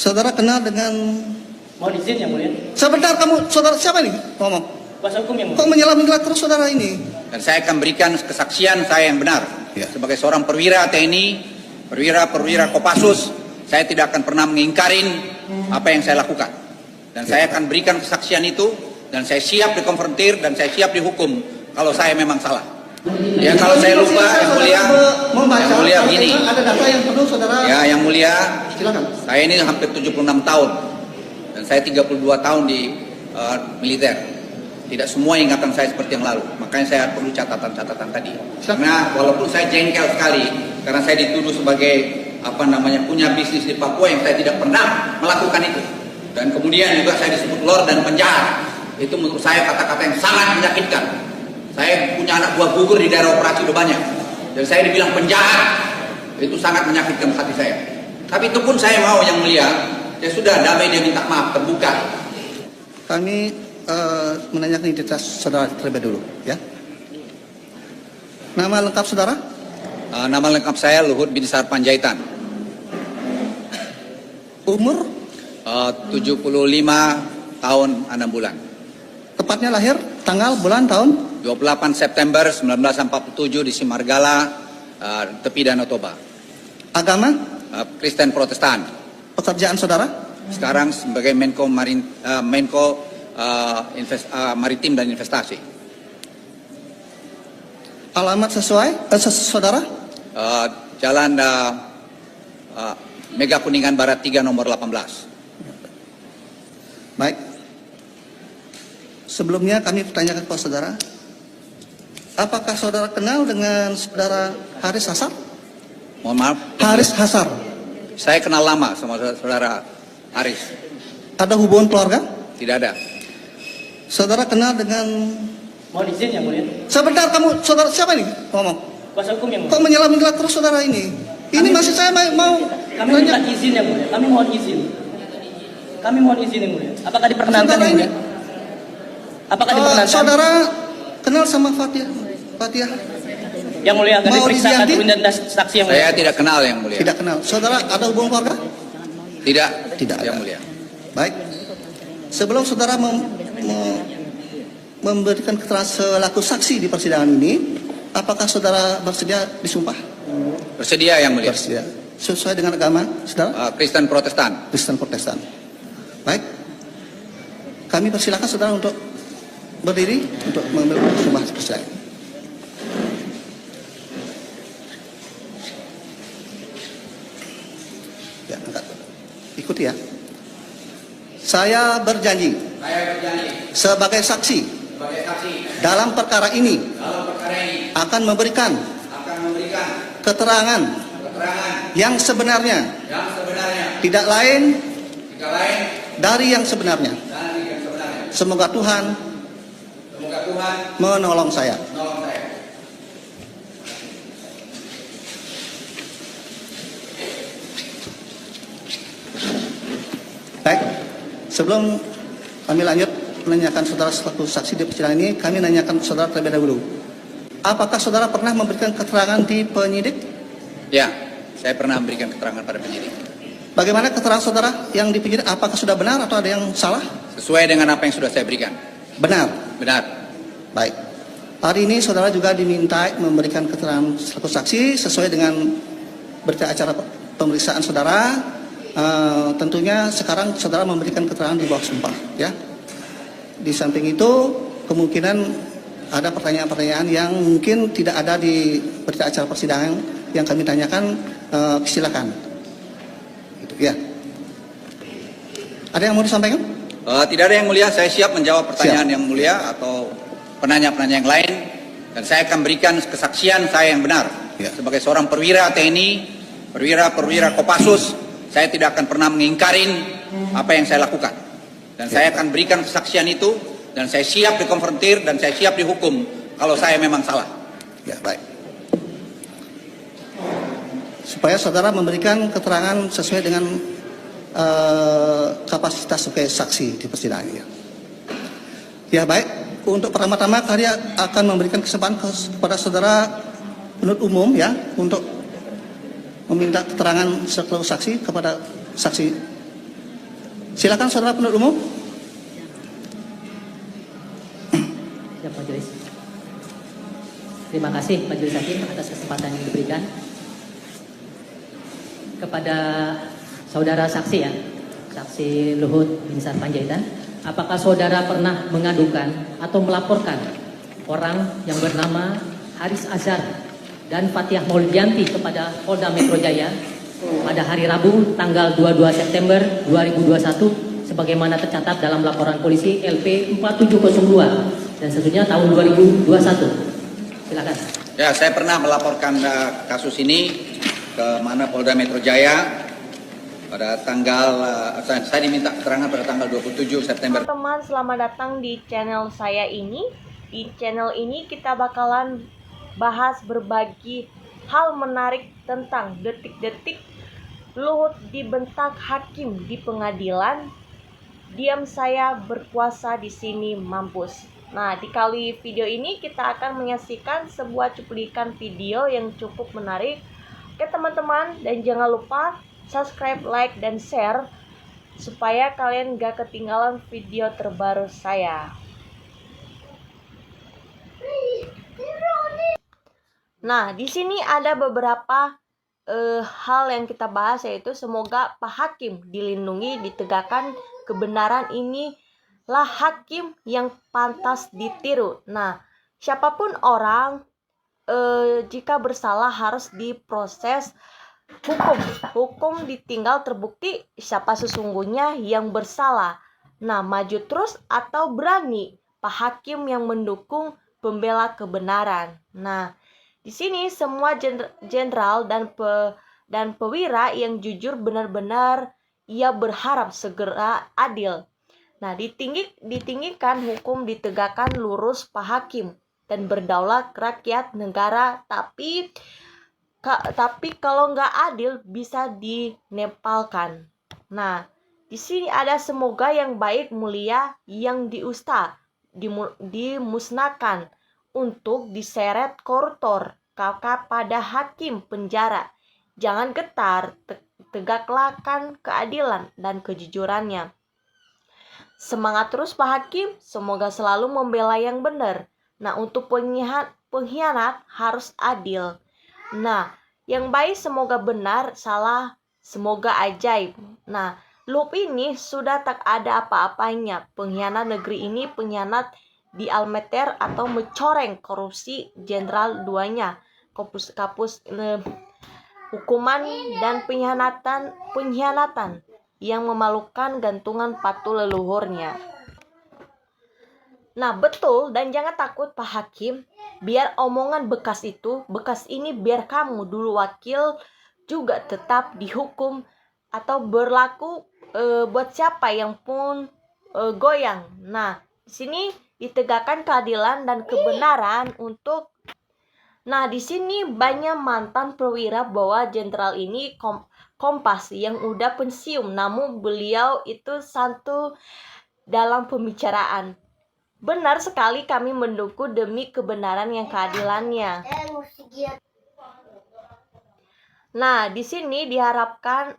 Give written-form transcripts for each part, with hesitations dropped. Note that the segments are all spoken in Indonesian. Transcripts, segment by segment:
Saudara kenal dengan... Mohon izin yang mulia. Sebentar, kamu saudara siapa nih ngomong? Kuasa hukum yang mulia. Kok menyelam-nyelam terus saudara ini? Dan saya akan berikan kesaksian saya yang benar. Ya. Sebagai seorang perwira TNI, perwira Kopassus, saya tidak akan pernah mengingkarin apa yang saya lakukan. Dan saya akan berikan kesaksian itu, dan saya siap dikonfrontir, dan saya siap dihukum kalau saya memang salah. Ya, kalau saya lupa, yang mulia begini. Ada data yang perlu saudara. Ya, yang mulia, Silakan. saya ini hampir 76 tahun, dan saya 32 tahun di militer. Tidak semua ingatan saya seperti yang lalu, makanya saya perlu catatan-catatan tadi. Karena walaupun saya jengkel sekali, karena saya dituduh sebagai punya bisnis di Papua yang saya tidak pernah melakukan itu. Dan kemudian juga saya disebut lord dan penjahat. Itu menurut saya kata-kata yang sangat menyakitkan. Saya punya anak buah gugur di daerah operasi udah banyak, dan saya dibilang penjahat. Itu sangat menyakitkan hati saya. Tapi itu pun saya mau yang mulia, ya sudah, damai, dia minta maaf, terbuka. Kami menanyakan identitas saudara terlebih dulu, ya. Nama lengkap saudara? Nama lengkap saya Luhut Binsar Panjaitan. Umur? 75 tahun 6 bulan. Tepatnya lahir, tanggal, bulan, tahun? 28 September 1947 di Simargala, tepi Danau Toba. Agama? Kristen Protestan. Pekerjaan saudara? Sekarang sebagai Menko Maritim dan Investasi. Alamat sesuai? Saudara? Jalan Mega Kuningan Barat 3 nomor 18. Baik. Sebelumnya kami bertanyakan kepada saudara, apakah saudara kenal dengan saudara Haris Hasar? Mohon maaf. Haris Hasar. Saya kenal lama sama saudara Haris. Ada hubungan keluarga? Tidak ada. Saudara kenal dengan... Mohon izin yang mulia. Sebentar, kamu saudara siapa nih ngomong? Kuasa hukum yang mulia. Kok menyelam-nyelam terus saudara ini? Ini masih saya mau Kami minta izin yang mulia. Kami mohon izin. Kami mohon izin yang mulia. Apakah diperkenankan yang mulia? Apakah diperkenankan? Saudara kenal sama Fathia? Yang mulia akan Mau diperiksa diganti? dan saksi yang mulia. Saya tidak kenal yang mulia. Tidak kenal. Saudara ada hubungan keluarga? Tidak. Tidak Yang ada. mulia. Baik. Sebelum saudara memberikan keterangan selaku saksi di persidangan ini, apakah saudara bersedia disumpah? Bersedia yang mulia. Bersedia. Sesuai dengan agama saudara? Kristen Protestan. Kristen Protestan. Baik. Kami persilakan saudara untuk berdiri untuk mengambil sumpah persidangan. Ya, angkat. Ikuti ya. Saya berjanji sebagai saksi dalam perkara ini akan memberikan keterangan yang sebenarnya, tidak lain dari yang sebenarnya. Semoga Tuhan menolong saya. Baik, sebelum kami lanjut menanyakan saudara selaku saksi di persidangan ini, kami nanyakan saudara terlebih dahulu. Apakah saudara pernah memberikan keterangan di penyidik? Ya, saya pernah memberikan keterangan pada penyidik. Bagaimana keterangan saudara yang di penyidik? Apakah sudah benar atau ada yang salah? Sesuai dengan apa yang sudah saya berikan. Benar. Benar. Baik. Hari ini saudara juga diminta memberikan keterangan selaku saksi sesuai dengan berita acara pemeriksaan saudara. Tentunya sekarang saudara memberikan keterangan di bawah sumpah, ya. Di samping itu kemungkinan ada pertanyaan-pertanyaan yang mungkin tidak ada di berita acara persidangan yang kami tanyakan. Silakan. Gitu, ya. Ada yang mau disampaikan? Tidak ada yang mulia. Saya siap menjawab pertanyaan yang mulia atau penanya-penanya yang lain, dan saya akan berikan kesaksian saya yang benar. Ya. Sebagai seorang perwira TNI, perwira Kopassus, saya tidak akan pernah mengingkarin apa yang saya lakukan. Dan saya akan berikan kesaksian itu, dan saya siap dikonfrontir, dan saya siap dihukum kalau saya memang salah. Ya, baik. Supaya saudara memberikan keterangan sesuai dengan kapasitas sebagai saksi di persidangan ini. Ya, baik. Untuk pertama-tama kami akan memberikan kesempatan kepada saudara penuntut umum, ya, untuk meminta keterangan selaku saksi kepada saksi Silakan saudara penuntut umum. Ya, Majelis. Terima kasih Majelis Hakim atas kesempatan yang diberikan kepada saudara saksi ya, saksi Luhut Binsar Panjaitan. Apakah saudara pernah mengadukan atau melaporkan orang yang bernama Haris Azhar dan Fathiah Maulidianti kepada Polda Metro Jaya pada hari Rabu tanggal 22 September 2021 sebagaimana tercatat dalam laporan polisi LP 4702 dan seterusnya tahun 2021? Silakan. Ya, saya pernah melaporkan kasus ini ke mana Polda Metro Jaya pada tanggal saya diminta keterangan pada tanggal 27 September. Teman-teman, selamat datang di channel saya ini. Di channel ini kita bakalan bahas berbagi hal menarik tentang detik-detik Luhut dibentak hakim di pengadilan. Diam saya berkuasa di sini mampus. Nah, di kali video ini kita akan menyaksikan sebuah cuplikan video yang cukup menarik. Oke teman-teman, dan jangan lupa subscribe, like, dan share supaya kalian gak ketinggalan video terbaru saya. Nah, di sini ada beberapa hal yang kita bahas, yaitu semoga Pak Hakim dilindungi, ditegakkan kebenaran, ini lah hakim yang pantas ditiru. Nah, siapapun orang jika bersalah harus diproses hukum ditinggal terbukti siapa sesungguhnya yang bersalah. Nah, maju terus atau berani Pak Hakim yang mendukung pembela kebenaran. Nah, di sini semua jenderal dan pewira yang jujur benar-benar ia berharap segera adil. Nah, ditinggikan hukum, ditegakkan lurus Pak Hakim dan berdaulat rakyat negara, tapi kalau nggak adil bisa dinepalkan. Nah, di sini ada semoga yang baik mulia yang dimusnahkan untuk diseret koruptor kakak pada hakim penjara. Jangan getar, tegakkan keadilan dan kejujurannya. Semangat terus Pak Hakim, semoga selalu membela yang benar. Nah, untuk pengkhianat harus adil. Nah, yang baik semoga benar, salah semoga ajaib. Nah, Luhut ini sudah tak ada apa-apanya. Pengkhianat negeri ini pengkhianat di almeter atau mencoreng korupsi jenderal duanya. Hukuman dan pengkhianatan yang memalukan gantungan patu leluhurnya. Nah, betul, dan jangan takut Pak Hakim. Biar omongan bekas ini biar kamu dulu wakil juga tetap dihukum atau berlaku buat siapa yang pun goyang. Nah, di sini ditegakkan keadilan dan kebenaran untuk. Nah, di sini banyak mantan perwira bahwa jenderal ini kompas yang udah pensiun, namun beliau itu santun dalam pembicaraan. Benar sekali kami mendukung demi kebenaran yang keadilannya. Nah, di sini diharapkan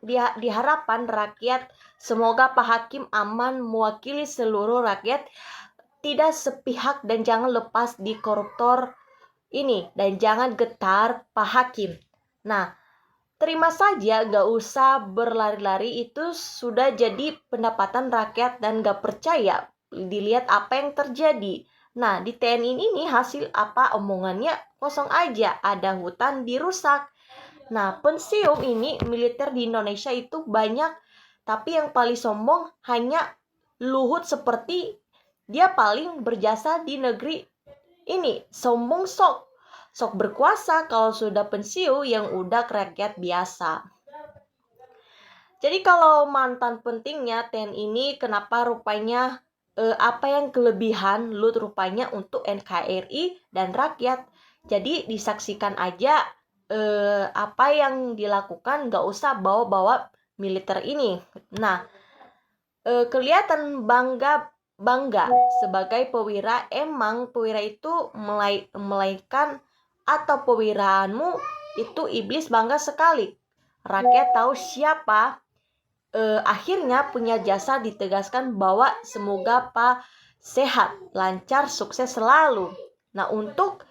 rakyat, semoga Pak Hakim aman mewakili seluruh rakyat, tidak sepihak dan jangan lepas di koruptor ini, dan jangan getar Pak Hakim. Nah, terima saja, gak usah berlari-lari, itu sudah jadi pendapatan rakyat dan gak percaya. Dilihat apa yang terjadi. Nah, di TNI ini hasil apa omongannya kosong aja, ada hutan dirusak. Nah, pensiun ini militer di Indonesia itu banyak, tapi yang paling sombong hanya Luhut, seperti dia paling berjasa di negeri ini. Sombong sok berkuasa kalau sudah pensiun yang udah rakyat biasa. Jadi kalau mantan pentingnya TNI ini kenapa rupanya apa yang kelebihan Luhut rupanya untuk NKRI dan rakyat. Jadi disaksikan aja apa yang dilakukan, gak usah bawa-bawa militer ini. Nah, kelihatan bangga sebagai perwira. Emang perwira itu melainkan atau perwiraanmu itu iblis bangga sekali. Rakyat tahu siapa akhirnya punya jasa ditegaskan bahwa semoga Pak sehat, lancar, sukses selalu. Nah, untuk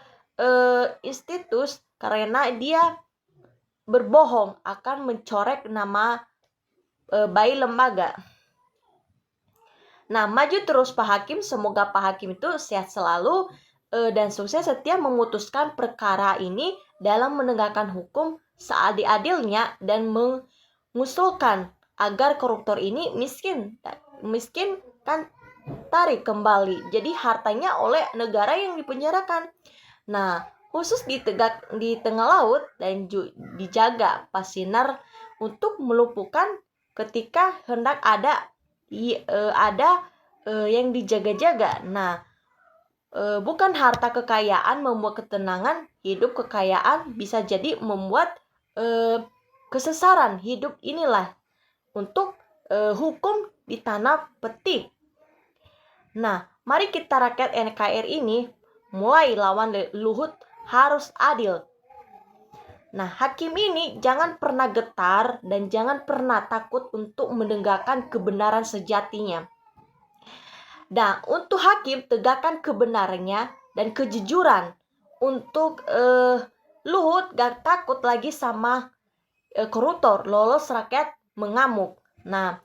institus karena dia berbohong akan mencorek nama baik lembaga. Nah, maju terus Pak Hakim, semoga Pak Hakim itu sehat selalu dan sukses setiap memutuskan perkara ini dalam menegakkan hukum seadil-adilnya dan mengusulkan agar koruptor ini miskin kan tarik kembali. Jadi hartanya oleh negara yang dipenjarakan. Nah, khusus di tengah laut dan dijaga pasinar untuk melumpuhkan ketika hendak ada yang dijaga-jaga. Nah, bukan harta kekayaan membuat ketenangan hidup, kekayaan bisa jadi membuat kesesaran hidup. Inilah untuk hukum di tanah petik. Nah, mari kita rakyat NKRI ini mulai lawan Luhut harus adil. Nah, hakim ini jangan pernah getar dan jangan pernah takut untuk menegakkan kebenaran sejatinya. Nah, untuk hakim tegakkan kebenarannya dan kejujuran. Untuk Luhut gak takut lagi sama koruptor, lolos rakyat mengamuk. Nah,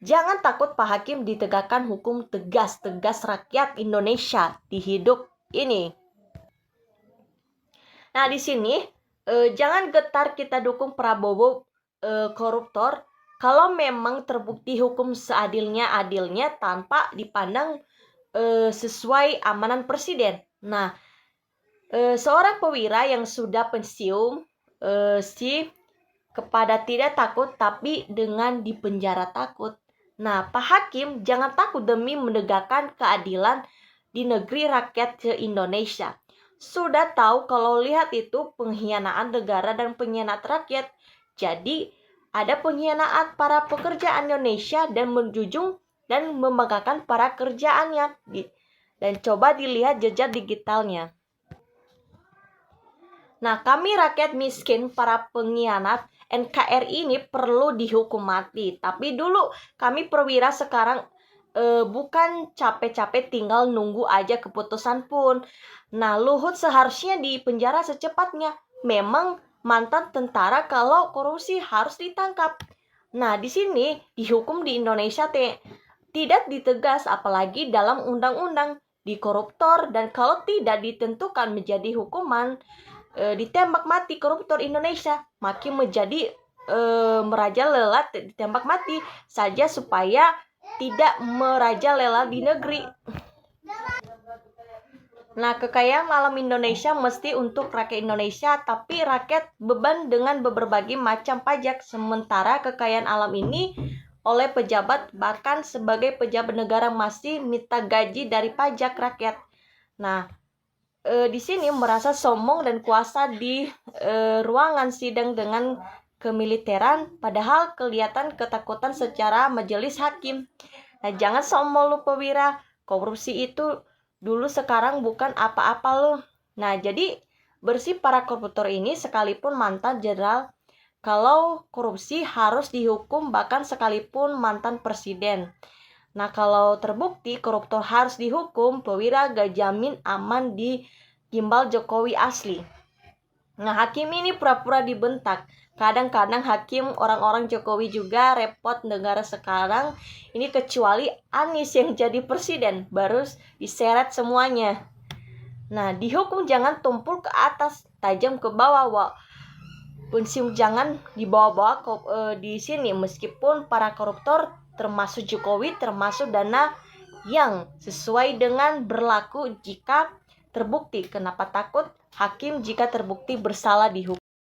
jangan takut Pak Hakim ditegakkan hukum tegas rakyat Indonesia di hidup ini. Nah, di sini jangan getar kita dukung Prabowo koruptor kalau memang terbukti hukum seadilnya-adilnya tanpa dipandang sesuai amanat presiden. Nah, seorang perwira yang sudah pensiun kepada tidak takut tapi dengan dipenjara takut. Nah, Pak Hakim jangan takut demi menegakkan keadilan di negeri rakyat ke Indonesia. Sudah tahu kalau lihat itu pengkhianatan negara dan pengkhianat rakyat. Jadi ada pengkhianatan para pekerja Indonesia dan menjunjung dan membanggakan para kerjaannya. Dan coba dilihat jejak digitalnya. Nah, kami rakyat miskin, para pengkhianat NKRI ini perlu dihukum mati. Tapi dulu kami perwira, sekarang bukan capek-capek tinggal nunggu aja keputusan pun. Nah, Luhut seharusnya dipenjara secepatnya. Memang mantan tentara, kalau korupsi harus ditangkap. Nah, di sini dihukum di Indonesia tidak ditegas, apalagi dalam undang-undang di koruptor, dan kalau tidak ditentukan menjadi hukuman ditembak mati koruptor Indonesia, makin menjadi merajalela ditembak mati saja supaya tidak merajalela di negeri. Nah, kekayaan alam Indonesia mesti untuk rakyat Indonesia, tapi rakyat beban dengan berbagai macam pajak, sementara kekayaan alam ini oleh pejabat, bahkan sebagai pejabat negara masih minta gaji dari pajak rakyat. Nah, di sini merasa sombong dan kuasa di ruangan sidang dengan kemiliteran, padahal kelihatan ketakutan secara majelis hakim. Nah, jangan sombong lu perwira, korupsi itu dulu sekarang bukan apa-apa lu. Nah, jadi bersih para koruptor ini sekalipun mantan jenderal, kalau korupsi harus dihukum, bahkan sekalipun mantan presiden. Nah, kalau terbukti koruptor harus dihukum, perwira gak jamin aman di gimbal Jokowi asli. Nah, hakim ini pura-pura dibentak. Kadang-kadang hakim orang-orang Jokowi juga repot negara sekarang ini, kecuali Anies yang jadi presiden, baru diseret semuanya. Nah, dihukum jangan tumpul ke atas, tajam ke bawah. Pensiun jangan dibawa-bawa di sini, meskipun para koruptor termasuk Jokowi, termasuk dana yang sesuai dengan berlaku jika terbukti. Kenapa takut hakim jika terbukti bersalah dihukum?